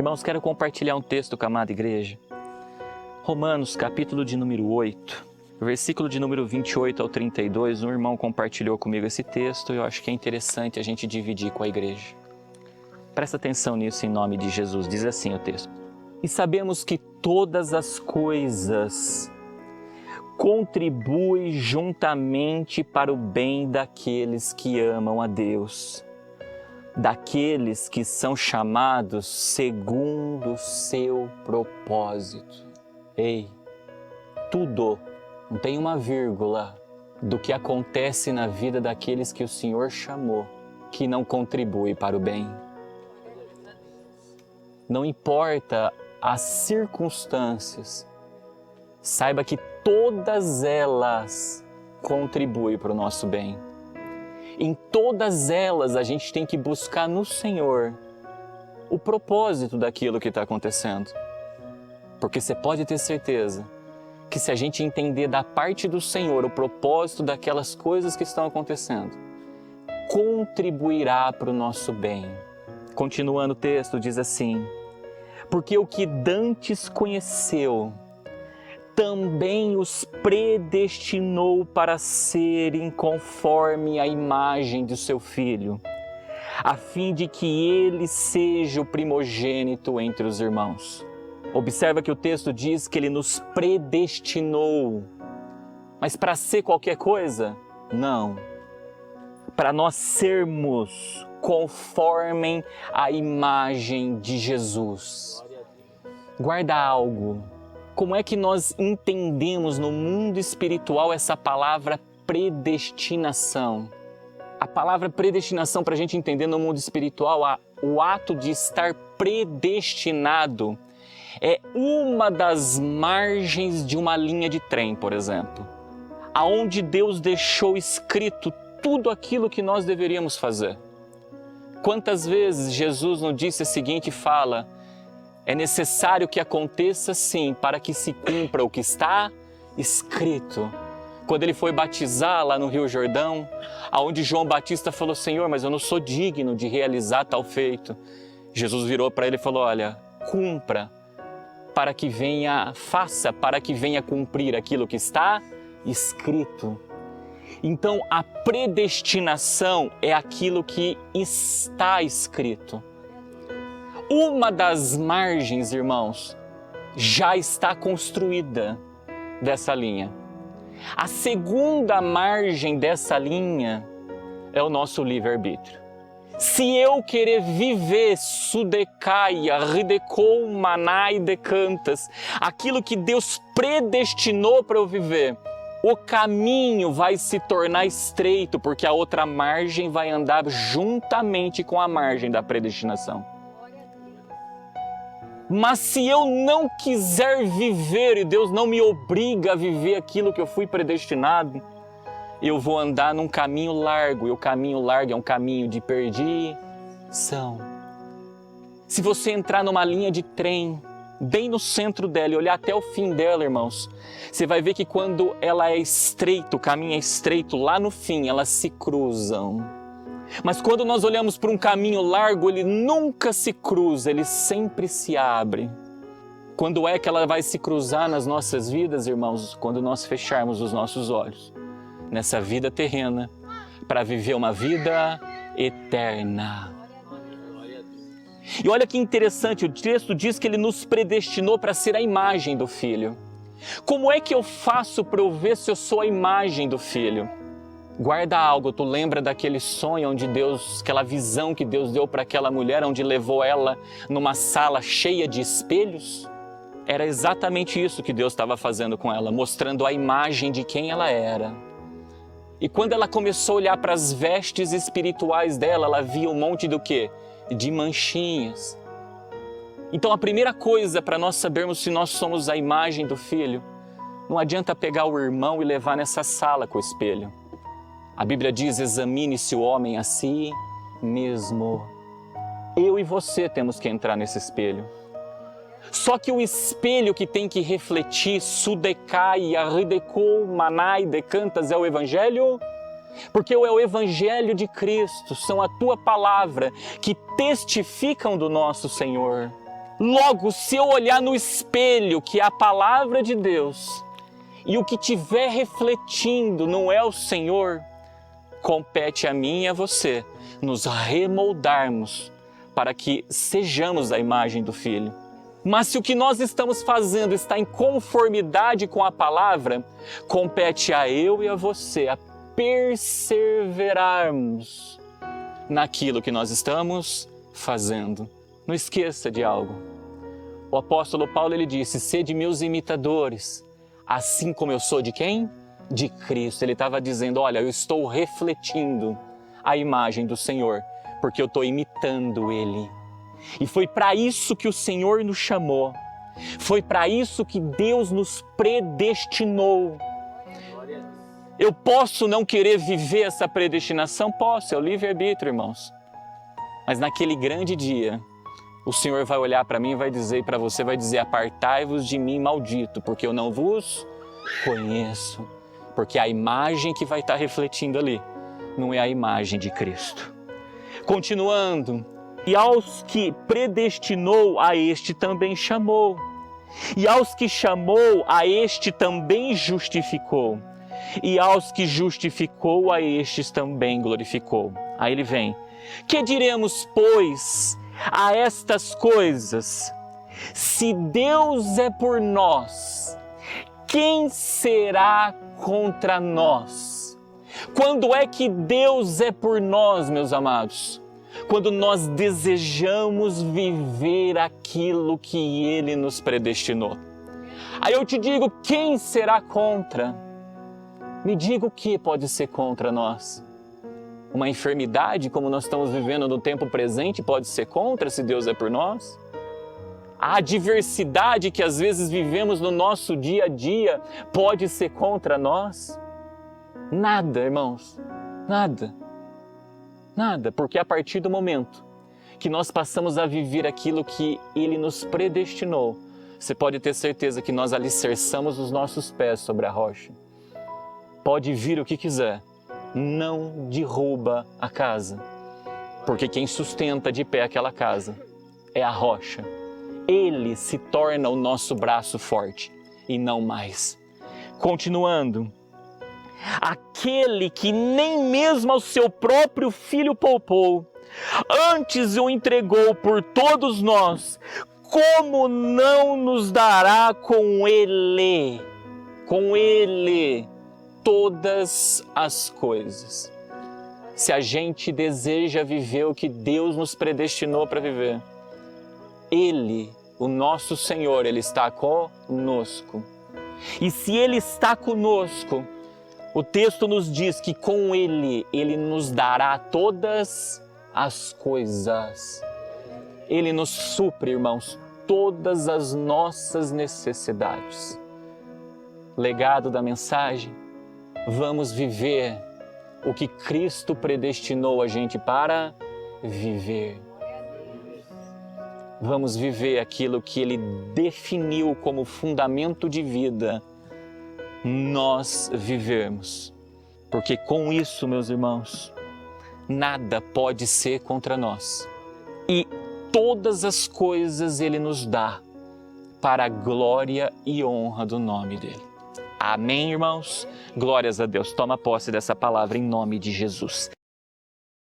Irmãos, quero compartilhar um texto com a amada igreja. Romanos, capítulo de número 8, versículo de número 28 ao 32. Um irmão compartilhou comigo esse texto e eu acho que é interessante a gente dividir com a igreja. Presta atenção nisso em nome de Jesus. Diz assim o texto: E sabemos que todas as coisas contribuem juntamente para o bem daqueles que amam a Deus, daqueles que são chamados segundo o seu propósito. Ei, tudo, não tem uma vírgula do que acontece na vida daqueles que o Senhor chamou que não contribui para o bem. Não importa as circunstâncias, saiba que todas elas contribuem para o nosso bem. Em todas elas a gente tem que buscar no Senhor o propósito daquilo que está acontecendo. Porque você pode ter certeza que se a gente entender da parte do Senhor o propósito daquelas coisas que estão acontecendo, contribuirá para o nosso bem. Continuando o texto, diz assim: Porque o que dantes conheceu, também os predestinou para serem conforme a imagem do seu Filho, a fim de que ele seja o primogênito entre os irmãos. Observa que o texto diz que ele nos predestinou. Mas para ser qualquer coisa? Não. Para nós sermos conforme a imagem de Jesus. Guarda algo. Como é que nós entendemos no mundo espiritual essa palavra predestinação? A palavra predestinação, para a gente entender no mundo espiritual, o ato de estar predestinado é uma das margens de uma linha de trem, por exemplo, aonde Deus deixou escrito tudo aquilo que nós deveríamos fazer. Quantas vezes Jesus não disse a seguinte fala: é necessário que aconteça sim, para que se cumpra o que está escrito. Quando ele foi batizar lá no Rio Jordão, aonde João Batista falou: Senhor, mas eu não sou digno de realizar tal feito. Jesus virou para ele e falou: olha, cumpra, para que venha, faça para que venha cumprir aquilo que está escrito. Então, a predestinação é aquilo que está escrito. Uma das margens, irmãos, já está construída dessa linha. A segunda margem dessa linha é o nosso livre-arbítrio. Se eu querer viver sudecaia, ridecou, manai, decantas, aquilo que Deus predestinou para eu viver, o caminho vai se tornar estreito, porque a outra margem vai andar juntamente com a margem da predestinação. Mas se eu não quiser viver e Deus não me obriga a viver aquilo que eu fui predestinado, eu vou andar num caminho largo, e o caminho largo é um caminho de perdição. Se você entrar numa linha de trem, bem no centro dela e olhar até o fim dela, irmãos, você vai ver que quando ela é estreita, o caminho é estreito, lá no fim elas se cruzam. Mas quando nós olhamos para um caminho largo, ele nunca se cruza, ele sempre se abre. Quando é que ela vai se cruzar nas nossas vidas, irmãos? Quando nós fecharmos os nossos olhos nessa vida terrena para viver uma vida eterna. E olha que interessante, o texto diz que ele nos predestinou para ser a imagem do Filho. Como é que eu faço para eu ver se eu sou a imagem do Filho? Guarda algo, tu lembra daquele sonho onde Deus, aquela visão que Deus deu para aquela mulher, onde levou ela numa sala cheia de espelhos? Era exatamente isso que Deus estava fazendo com ela, mostrando a imagem de quem ela era. E quando ela começou a olhar para as vestes espirituais dela, ela via um monte do quê? De manchinhas. Então a primeira coisa para nós sabermos se nós somos a imagem do Filho, não adianta pegar o irmão e levar nessa sala com o espelho. A Bíblia diz: examine-se o homem a si mesmo. Eu e você temos que entrar nesse espelho. Só que o espelho que tem que refletir sudecai, arridecou, manai, decantas é o Evangelho, porque é o Evangelho de Cristo, são a tua palavra que testificam do nosso Senhor. Logo, se eu olhar no espelho, que é a palavra de Deus, e o que estiver refletindo não é o Senhor, compete a mim e a você nos remoldarmos para que sejamos a imagem do Filho. Mas se o que nós estamos fazendo está em conformidade com a palavra, compete a eu e a você a perseverarmos naquilo que nós estamos fazendo. Não esqueça de algo. O apóstolo Paulo, ele disse: sede meus imitadores, assim como eu sou de quem? De Cristo. Ele estava dizendo: olha, eu estou refletindo a imagem do Senhor, porque eu estou imitando Ele. E foi para isso que o Senhor nos chamou. Foi para isso que Deus nos predestinou. Eu posso não querer viver essa predestinação? Posso, é o livre-arbítrio, irmãos. Mas naquele grande dia, o Senhor vai olhar para mim e vai dizer, e para você vai dizer: apartai-vos de mim, maldito, porque eu não vos conheço. Porque a imagem que vai estar refletindo ali não é a imagem de Cristo. Continuando, e aos que predestinou, a este também chamou. E aos que chamou, a este também justificou. E aos que justificou, a estes também glorificou. Aí ele vem: que diremos, pois, a estas coisas? Se Deus é por nós, quem será contra nós? Quando é que Deus é por nós, meus amados? Quando nós desejamos viver aquilo que Ele nos predestinou. Aí eu te digo, quem será contra? Me diga o que pode ser contra nós. Uma enfermidade, como nós estamos vivendo no tempo presente, pode ser contra se Deus é por nós? A adversidade que às vezes vivemos no nosso dia a dia pode ser contra nós? Nada, irmãos, nada. Nada, porque a partir do momento que nós passamos a viver aquilo que Ele nos predestinou, você pode ter certeza que nós alicerçamos os nossos pés sobre a rocha. Pode vir o que quiser, não derruba a casa, porque quem sustenta de pé aquela casa é a rocha. Ele se torna o nosso braço forte e não mais. Continuando, aquele que nem mesmo ao seu próprio Filho poupou, antes o entregou por todos nós, como não nos dará com Ele todas as coisas? Se a gente deseja viver o que Deus nos predestinou para viver, Ele, o nosso Senhor, Ele está conosco. E se Ele está conosco, o texto nos diz que com Ele, Ele nos dará todas as coisas. Ele nos supre, irmãos, todas as nossas necessidades. Legado da mensagem: vamos viver o que Cristo predestinou a gente para viver. Vamos viver aquilo que Ele definiu como fundamento de vida, nós vivemos. Porque com isso, meus irmãos, nada pode ser contra nós. E todas as coisas Ele nos dá para a glória e honra do nome dEle. Amém, irmãos? Glórias a Deus. Toma posse dessa palavra em nome de Jesus.